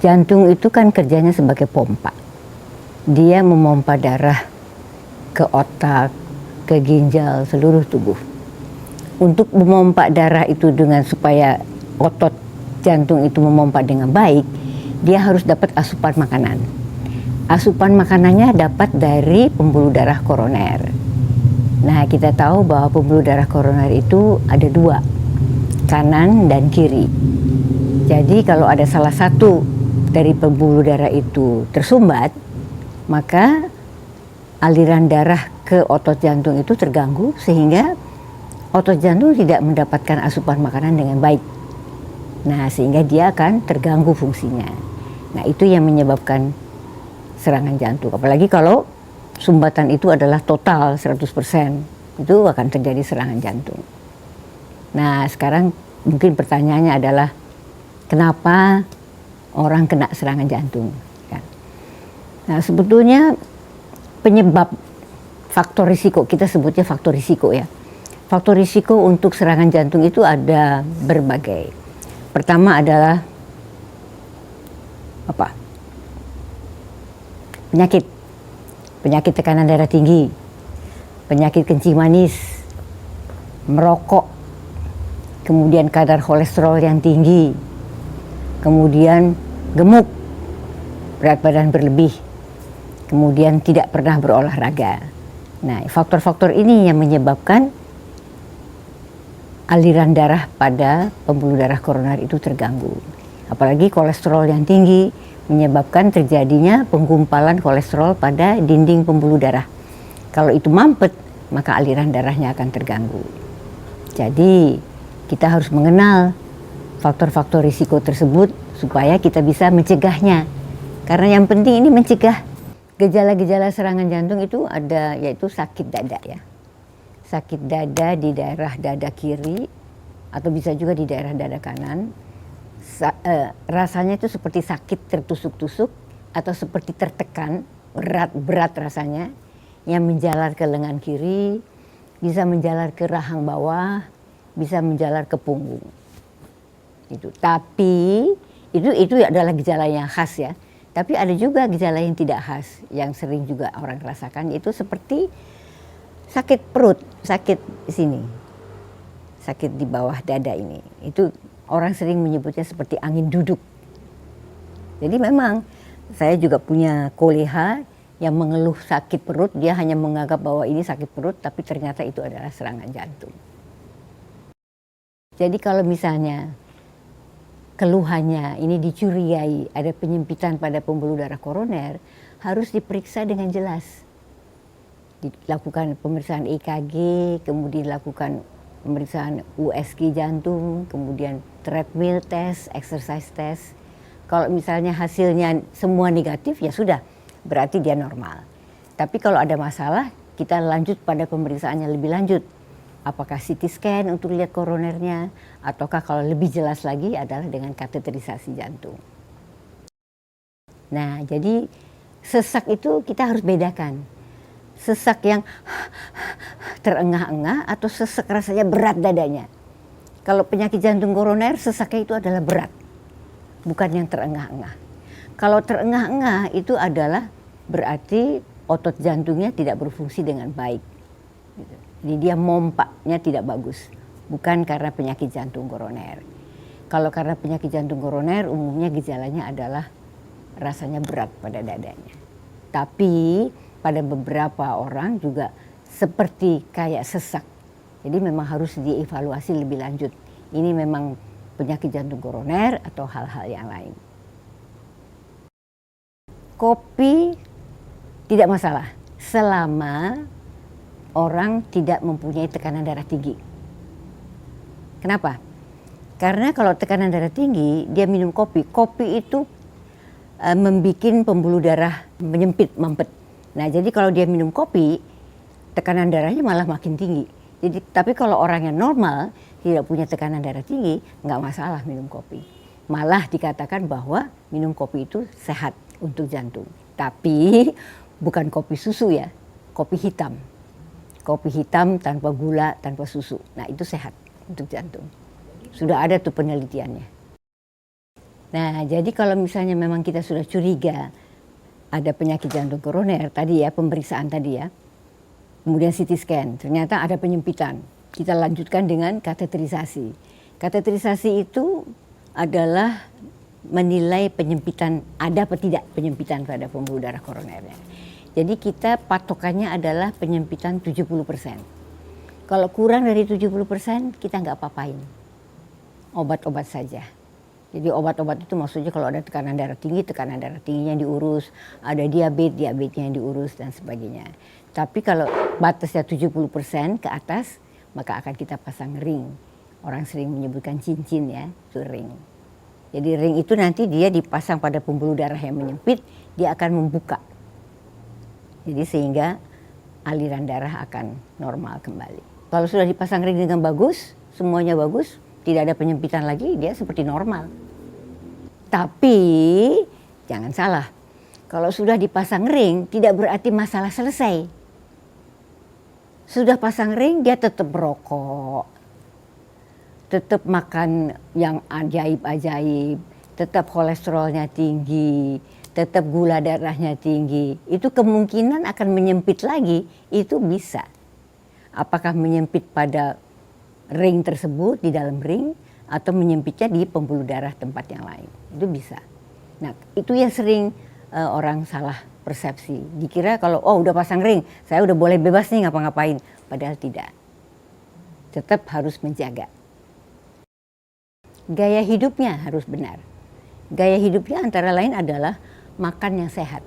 Jantung itu kan kerjanya sebagai pompa. Dia memompa darah ke otak, ke ginjal, seluruh tubuh. Untuk memompa darah itu dengan supaya otot jantung itu memompa dengan baik, dia harus dapat asupan makanan. Asupan makanannya dapat dari pembuluh darah koroner. Nah, kita tahu bahwa pembuluh darah koroner itu ada dua, kanan dan kiri. Jadi kalau ada salah satu dari pembuluh darah itu tersumbat, maka aliran darah ke otot jantung itu terganggu sehingga otot jantung tidak mendapatkan asupan makanan dengan baik. Nah, sehingga dia akan terganggu fungsinya. Nah, itu yang menyebabkan serangan jantung. Apalagi kalau sumbatan itu adalah total 100%, itu akan terjadi serangan jantung. Nah, sekarang mungkin pertanyaannya adalah kenapa orang kena serangan jantung? Nah, sebetulnya penyebab faktor risiko, kita sebutnya faktor risiko ya. Faktor risiko untuk serangan jantung itu ada berbagai. Pertama adalah apa? Penyakit tekanan darah tinggi, penyakit kencing manis, merokok, kemudian kadar kolesterol yang tinggi, kemudian gemuk, berat badan berlebih, kemudian tidak pernah berolahraga. Nah, faktor-faktor ini yang menyebabkan aliran darah pada pembuluh darah koroner itu terganggu. Apalagi kolesterol yang tinggi menyebabkan terjadinya penggumpalan kolesterol pada dinding pembuluh darah. Kalau itu mampet, maka aliran darahnya akan terganggu. Jadi, kita harus mengenal faktor-faktor risiko tersebut supaya kita bisa mencegahnya. Karena yang penting ini mencegah. Gejala-gejala serangan jantung itu ada, yaitu sakit dada ya. Sakit dada di daerah dada kiri atau bisa juga di daerah dada kanan. Rasanya itu seperti sakit tertusuk-tusuk atau seperti tertekan, berat rasanya, yang menjalar ke lengan kiri, bisa menjalar ke rahang bawah, bisa menjalar ke punggung. Tapi itu adalah gejala yang khas ya. Tapi ada juga gejala yang tidak khas yang sering juga orang rasakan, yaitu seperti sakit perut, sakit di sini, sakit di bawah dada ini. Itu orang sering menyebutnya seperti angin duduk. Jadi memang saya juga punya kolega yang mengeluh sakit perut, dia hanya menganggap bahwa ini sakit perut, tapi ternyata itu adalah serangan jantung. Jadi kalau misalnya keluhannya ini dicurigai ada penyempitan pada pembuluh darah koroner, harus diperiksa dengan jelas. Dilakukan pemeriksaan EKG, kemudian dilakukan pemeriksaan USG jantung, kemudian treadmill test, exercise test. Kalau misalnya hasilnya semua negatif, ya sudah, berarti dia normal. Tapi kalau ada masalah, kita lanjut pada pemeriksaan yang lebih lanjut. Apakah CT scan untuk lihat koronernya, ataukah kalau lebih jelas lagi adalah dengan kateterisasi jantung. Nah, jadi sesak itu kita harus bedakan. Sesak yang terengah-engah atau sesak rasanya berat dadanya. Kalau penyakit jantung koroner, sesaknya itu adalah berat, bukan yang terengah-engah. Kalau terengah-engah itu adalah berarti otot jantungnya tidak berfungsi dengan baik. Jadi dia mompanya tidak bagus, bukan karena penyakit jantung koroner. Kalau karena penyakit jantung koroner, umumnya gejalanya adalah rasanya berat pada dadanya. Tapi pada beberapa orang juga seperti kayak sesak. Jadi memang harus dievaluasi lebih lanjut. Ini memang penyakit jantung koroner atau hal-hal yang lain. Kopi tidak masalah selama orang tidak mempunyai tekanan darah tinggi. Kenapa? Karena kalau tekanan darah tinggi, dia minum kopi. Kopi itu membuat pembuluh darah menyempit, mampet. Nah, jadi kalau dia minum kopi, tekanan darahnya malah makin tinggi. Jadi, tapi kalau orang yang normal, tidak punya tekanan darah tinggi, nggak masalah minum kopi. Malah dikatakan bahwa minum kopi itu sehat untuk jantung. Tapi bukan kopi susu ya, kopi hitam. Kopi hitam tanpa gula, tanpa susu. Nah, itu sehat untuk jantung. Sudah ada tuh penelitiannya. Nah, jadi kalau misalnya memang kita sudah curiga ada penyakit jantung koroner tadi ya, pemeriksaan tadi ya, kemudian CT scan, ternyata ada penyempitan. Kita lanjutkan dengan kateterisasi. Kateterisasi itu adalah menilai penyempitan, ada atau tidak penyempitan pada pembuluh darah koronernya. Jadi kita patokannya adalah penyempitan 70%. Kalau kurang dari 70% kita nggak apa-apain. Obat-obat saja. Jadi obat-obat itu maksudnya kalau ada tekanan darah tingginya diurus, ada diabetesnya yang diurus dan sebagainya. Tapi kalau batasnya 70% ke atas, maka akan kita pasang ring. Orang sering menyebutkan cincin ya, itu ring. Jadi ring itu nanti dia dipasang pada pembuluh darah yang menyempit, dia akan membuka. Jadi sehingga aliran darah akan normal kembali. Kalau sudah dipasang ring dengan bagus, semuanya bagus, tidak ada penyempitan lagi, dia seperti normal. Tapi jangan salah, kalau sudah dipasang ring tidak berarti masalah selesai. Sudah pasang ring dia tetap merokok, tetap makan yang ajaib-ajaib, tetap kolesterolnya tinggi, tetap gula darahnya tinggi. Itu kemungkinan akan menyempit lagi, itu bisa. Apakah menyempit pada ring tersebut di dalam ring atau menyempitnya di pembuluh darah tempat yang lain, itu bisa. Nah itu yang sering orang salah persepsi, dikira kalau udah pasang ring saya udah boleh bebas nih ngapa-ngapain, padahal tidak. Tetap harus menjaga. Gaya hidupnya harus benar. Gaya hidupnya antara lain adalah makan yang sehat,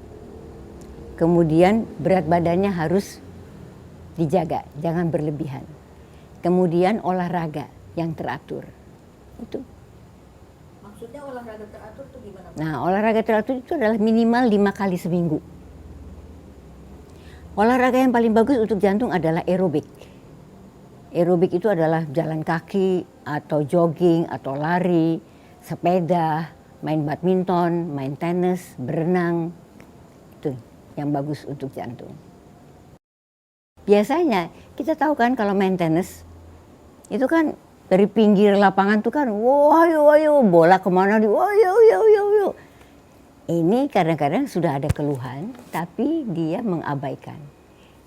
kemudian berat badannya harus dijaga, jangan berlebihan. Kemudian olahraga yang teratur. Itu. Maksudnya olahraga teratur itu gimana? Nah, olahraga teratur itu adalah minimal 5 kali seminggu. Olahraga yang paling bagus untuk jantung adalah aerobik. Aerobik itu adalah jalan kaki atau jogging atau lari, sepeda, main badminton, main tenis, berenang. Itu yang bagus untuk jantung. Biasanya kita tahu kan kalau main tenis itu kan dari pinggir lapangan tuh kan, wah bola kemana di, wah yo. Ini kadang-kadang sudah ada keluhan, tapi dia mengabaikan.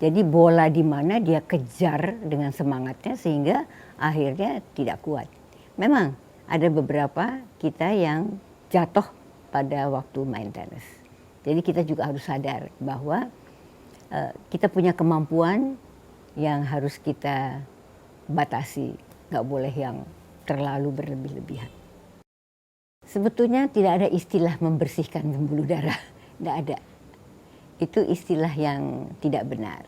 Jadi bola di mana dia kejar dengan semangatnya sehingga akhirnya tidak kuat. Memang ada beberapa kita yang jatuh pada waktu main tenis. Jadi kita juga harus sadar bahwa kita punya kemampuan yang harus kita batasi, nggak boleh yang terlalu berlebih-lebihan. Sebetulnya tidak ada istilah membersihkan pembuluh darah, tidak ada. Itu istilah yang tidak benar.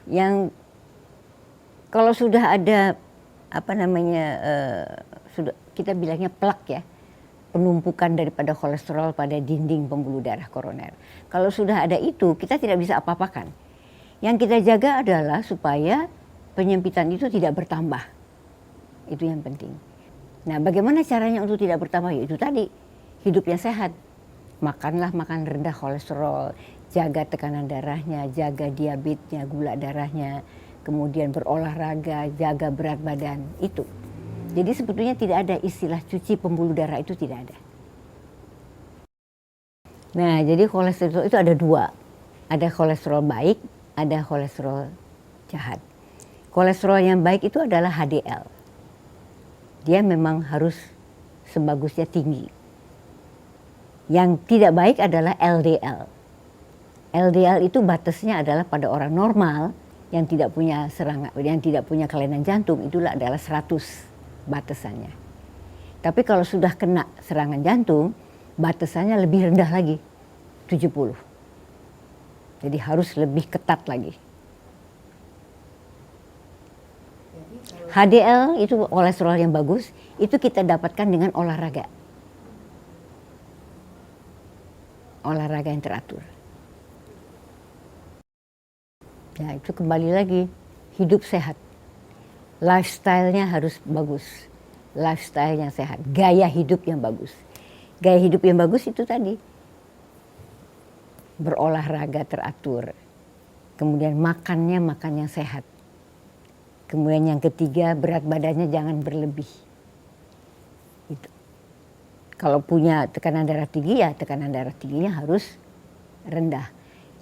Yang kalau sudah ada sudah kita bilangnya plak ya, penumpukan daripada kolesterol pada dinding pembuluh darah koroner. Kalau sudah ada itu, kita tidak bisa apa-apakan. Yang kita jaga adalah supaya penyempitan itu tidak bertambah. Itu yang penting. Nah, bagaimana caranya untuk tidak bertambah? Itu tadi, hidupnya sehat. Makanlah makan rendah kolesterol, jaga tekanan darahnya, jaga diabetesnya, gula darahnya, kemudian berolahraga, jaga berat badan, itu. Jadi sebetulnya tidak ada istilah cuci pembuluh darah, itu tidak ada. Nah, jadi kolesterol itu ada dua. Ada kolesterol baik, ada kolesterol jahat. Kolesterol yang baik itu adalah HDL. Dia memang harus sebagusnya tinggi. Yang tidak baik adalah LDL. LDL itu batasnya adalah pada orang normal yang tidak punya kelainan jantung, itulah adalah 100 batasannya. Tapi kalau sudah kena serangan jantung, batasannya lebih rendah lagi, 70. Jadi harus lebih ketat lagi. HDL itu kolesterol yang bagus, itu kita dapatkan dengan olahraga. Olahraga yang teratur. Ya, itu kembali lagi, hidup sehat. Lifestyle-nya harus bagus. Lifestyle yang sehat, gaya hidup yang bagus. Gaya hidup yang bagus itu tadi, berolahraga teratur. Kemudian makan yang sehat. Kemudian yang ketiga, berat badannya jangan berlebih. Itu. Kalau punya tekanan darah tinggi, ya tekanan darah tingginya harus rendah.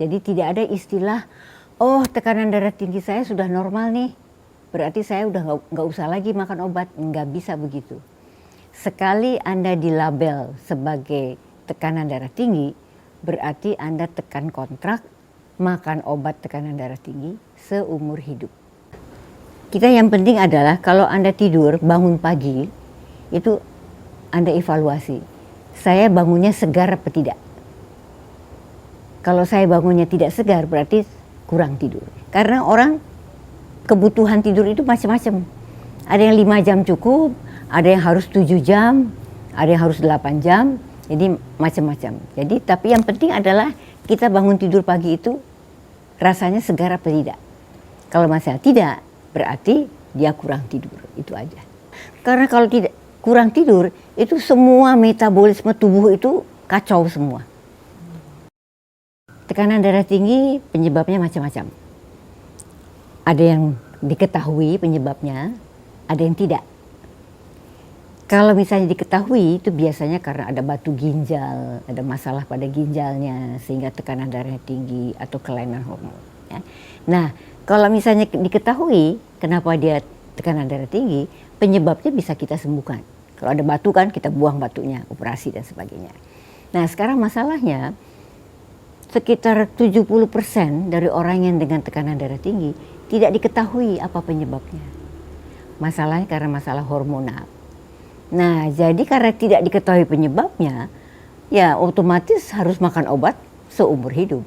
Jadi tidak ada istilah, oh tekanan darah tinggi saya sudah normal nih, berarti saya udah nggak usah lagi makan obat. Nggak bisa begitu. Sekali Anda dilabel sebagai tekanan darah tinggi, berarti Anda tekan kontrak makan obat tekanan darah tinggi seumur hidup. Kita yang penting adalah kalau Anda tidur, bangun pagi, itu Anda evaluasi. Saya bangunnya segar apa tidak? Kalau saya bangunnya tidak segar, berarti kurang tidur. Karena orang kebutuhan tidur itu macam-macam. Ada yang 5 jam cukup, ada yang harus 7 jam, ada yang harus 8 jam. Jadi macam-macam. Jadi tapi yang penting adalah kita bangun tidur pagi itu rasanya segar apa tidak. Kalau misalnya tidak, berarti dia kurang tidur. Itu aja. Karena kalau tidak kurang tidur, itu semua metabolisme tubuh itu kacau semua. Tekanan darah tinggi penyebabnya macam-macam. Ada yang diketahui penyebabnya, ada yang tidak. Kalau misalnya diketahui, itu biasanya karena ada batu ginjal, ada masalah pada ginjalnya sehingga tekanan darahnya tinggi atau kelainan hormon. Ya. Nah, kalau misalnya diketahui kenapa dia tekanan darah tinggi, penyebabnya bisa kita sembuhkan. Kalau ada batu kan kita buang batunya, operasi dan sebagainya. Nah, sekarang masalahnya sekitar 70% dari orang yang dengan tekanan darah tinggi tidak diketahui apa penyebabnya. Masalahnya karena masalah hormonal. Nah, jadi karena tidak diketahui penyebabnya, ya otomatis harus makan obat seumur hidup.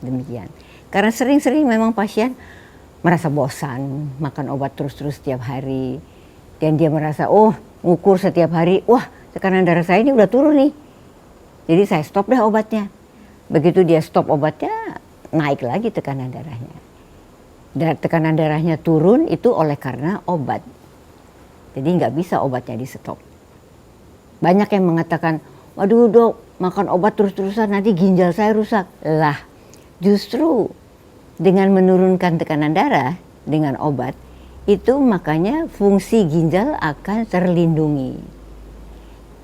Demikian. Karena sering-sering memang pasien merasa bosan makan obat terus-terus setiap hari. Dan dia merasa, oh ngukur setiap hari, wah tekanan darah saya ini udah turun nih. Jadi saya stop dah obatnya. Begitu dia stop obatnya, naik lagi tekanan darahnya. Dan tekanan darahnya turun itu oleh karena obat. Jadi nggak bisa obatnya di stop. Banyak yang mengatakan, waduh dok, makan obat terus-terusan nanti ginjal saya rusak. Lah, justru dengan menurunkan tekanan darah dengan obat, itu makanya fungsi ginjal akan terlindungi.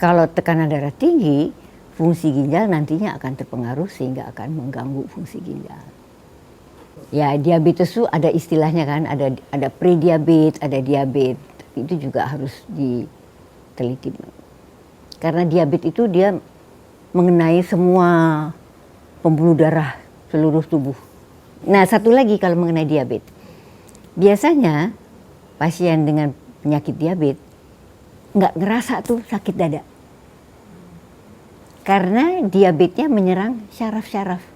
Kalau tekanan darah tinggi, fungsi ginjal nantinya akan terpengaruh sehingga akan mengganggu fungsi ginjal. Ya, diabetes itu ada istilahnya kan, ada prediabetes, ada diabetes. Itu juga harus diteliti. Karena diabetes itu dia mengenai semua pembuluh darah seluruh tubuh. Nah, satu lagi kalau mengenai diabetes. Biasanya pasien dengan penyakit diabetes nggak ngerasa tuh sakit dada. Karena diabetesnya menyerang syaraf-syaraf.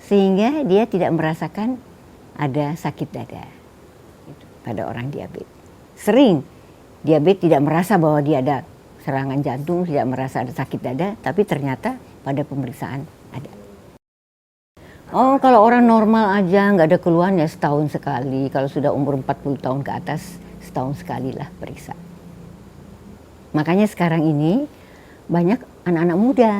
Sehingga dia tidak merasakan ada sakit dada pada orang diabetes. Sering diabetes tidak merasa bahwa dia ada serangan jantung, tidak merasa ada sakit dada, tapi ternyata pada pemeriksaan ada. Oh, kalau orang normal aja nggak ada keluhan ya setahun sekali. Kalau sudah umur 40 tahun ke atas, setahun sekali lah periksa. Makanya sekarang ini banyak anak-anak muda.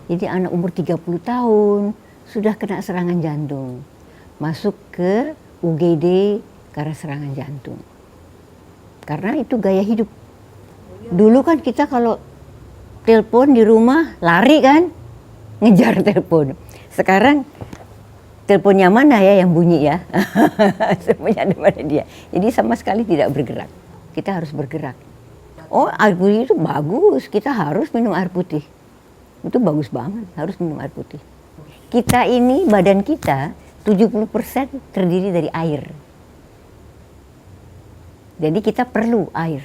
Jadi anak umur 30 tahun sudah kena serangan jantung. Masuk ke UGD karena serangan jantung. Karena itu gaya hidup. Dulu kan kita kalau telepon di rumah lari kan, ngejar telepon. Sekarang teleponnya mana ya yang bunyi ya? Teleponnya ada pada dia. Jadi sama sekali tidak bergerak. Kita harus bergerak. Oh, air putih itu bagus. Kita harus minum air putih. Itu bagus banget, harus minum air putih. Kita ini, badan kita 70% terdiri dari air. Jadi kita perlu air.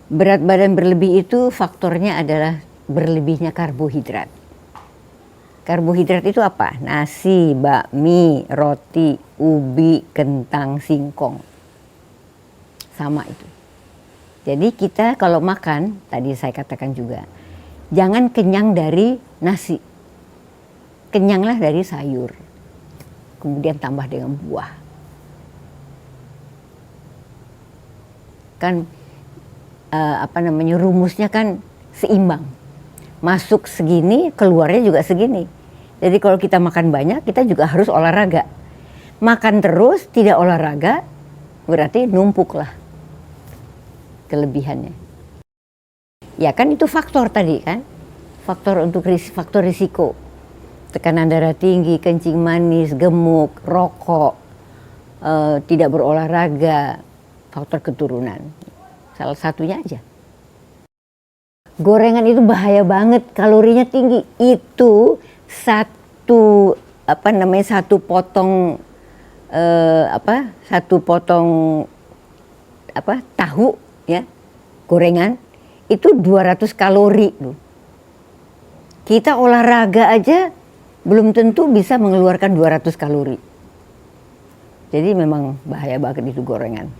Berat badan berlebih itu faktornya adalah berlebihnya karbohidrat. Karbohidrat itu apa? Nasi, bakmi, roti, ubi, kentang, singkong. Sama itu. Jadi kita kalau makan, tadi saya katakan juga, jangan kenyang dari nasi. Kenyanglah dari sayur. Kemudian tambah dengan buah. Kan rumusnya kan seimbang. Masuk segini, keluarnya juga segini. Jadi kalau kita makan banyak, kita juga harus olahraga. Makan terus, tidak olahraga, berarti numpuklah kelebihannya. Ya kan itu faktor tadi kan, faktor risiko, tekanan darah tinggi, kencing manis, gemuk, rokok, tidak berolahraga, faktor keturunan, salah satunya aja. Gorengan itu bahaya banget, kalorinya tinggi. Itu satu tahu ya, gorengan itu 200 kalori loh. Kita olahraga aja belum tentu bisa mengeluarkan 200 kalori. Jadi memang bahaya banget itu gorengan.